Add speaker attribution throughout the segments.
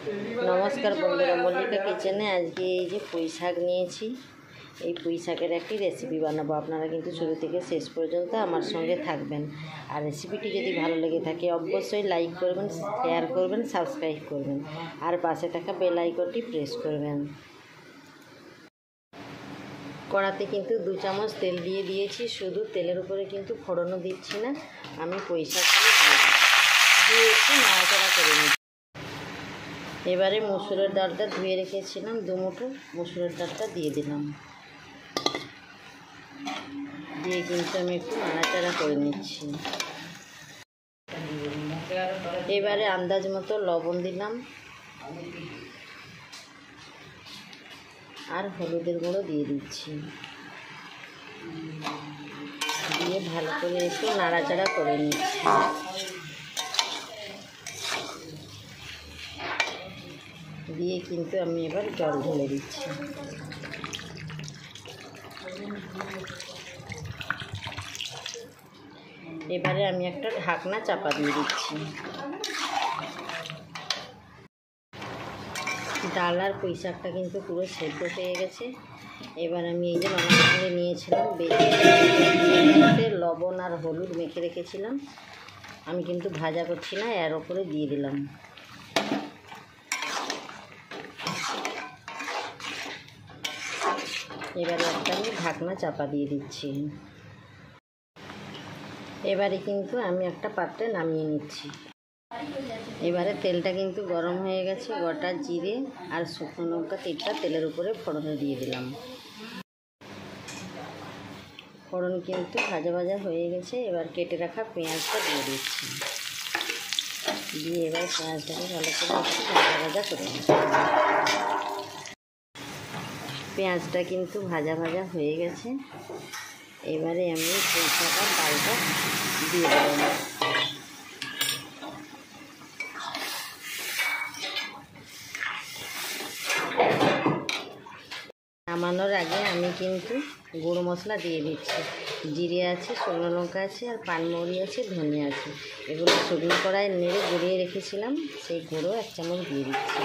Speaker 1: নমস্কার বন্ধুরা, মল্লিকা কিচেনে আজকে এই যে পুঁই শাক নিয়েছি। এই পুঁই শাকের একটি রেসিপি বানাবো। আপনারা কিন্তু শুরু থেকে শেষ পর্যন্ত আমার সঙ্গে থাকবেন। আর রেসিপিটি যদি ভালো লেগে থাকে অবশ্যই লাইক করবেন, শেয়ার করবেন, সাবস্ক্রাইব করবেন আর পাশে থাকা বেল আইকনটি প্রেস করবেন। কড়াতে কিন্তু 2 চামচ তেল দিয়ে দিয়েছি। শুধু তেলের উপরে কিন্তু ফোড়নও দিচ্ছি না, আমি পুঁই শাকগুলো দিয়ে একটু নাড়াচাড়া করে নিচ্ছি। এবারে মসুরের ডালটা ধুয়ে রেখেছিলাম, 2 মুঠো মসুরের ডালটা দিয়ে দিলাম। দিয়ে কিন্তু আমি একটু নাড়াচাড়া করে নিচ্ছি। এবারে আন্দাজ মতো লবণ দিলাম আর হলুদের গুঁড়ো দিয়ে দিচ্ছি। দিয়ে ভালো করে একটু নাড়াচাড়া করে নিচ্ছি। দিয়ে কিন্তু আমি এবার জল ঢেলে দিচ্ছি। এবারে আমি একটা ঢাকনা চাপা দিয়ে দিচ্ছি। ডাল আর পুঁই শাকটা কিন্তু পুরো সেদ্ধ হয়ে গেছে। এবার আমি এই যে মাংসগুলো নিয়েছিলাম, বেটে লবণ আর হলুদ মেখে রেখেছিলাম, আমি কিন্তু ভাজা করছি না, এর ওপরে দিয়ে দিলাম। এবারে একটা আমি ঢাকনা চাপা দিয়ে দিচ্ছি। এবারে কিন্তু আমি একটা পাত্রে নামিয়ে নিচ্ছি। এবারে তেলটা কিন্তু গরম হয়ে গেছে। গোটা জিরে আর শুকনো লঙ্কা তেলটা তেলের উপরে ফোড়নে দিয়ে দিলাম। ফোড়ন কিন্তু ভাজা ভাজা হয়ে গেছে। এবার কেটে রাখা পেঁয়াজটা দিয়ে দিচ্ছি। দিয়ে এবার পেঁয়াজটাকে ভালো করে একটু ভাজা ভাজা করে নিচ্ছি। পেঁয়াজটা কিন্তু ভাজা ভাজা হয়ে গেছে। এবারে আমি পুঁই শাক আর ডালটা দিয়ে দেব। নামানোর আগে আমি কিন্তু গুঁড়ো মশলা দিয়ে দিচ্ছি। জিরে আছে, শুকনো লঙ্কা আছে আর পানমৌরি আছে, ধনিয়া আছে। এগুলো শুকনো কড়ায় নেড়ে গুঁড়িয়ে রেখেছিলাম, সেই গুঁড়ো 1 চামচ দিয়ে দিচ্ছি।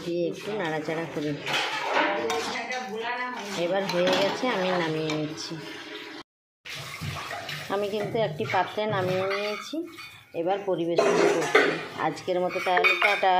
Speaker 1: দিয়ে একটু নাড়াচাড়া করে এবার হয়ে গেছে, আমি নামিয়ে নিচ্ছি। আমি কিন্তু একটি পাত্রে নামিয়ে নিয়েছি। এবার পরিবেশন করছি। আজকের মতো তাহলে টাটা।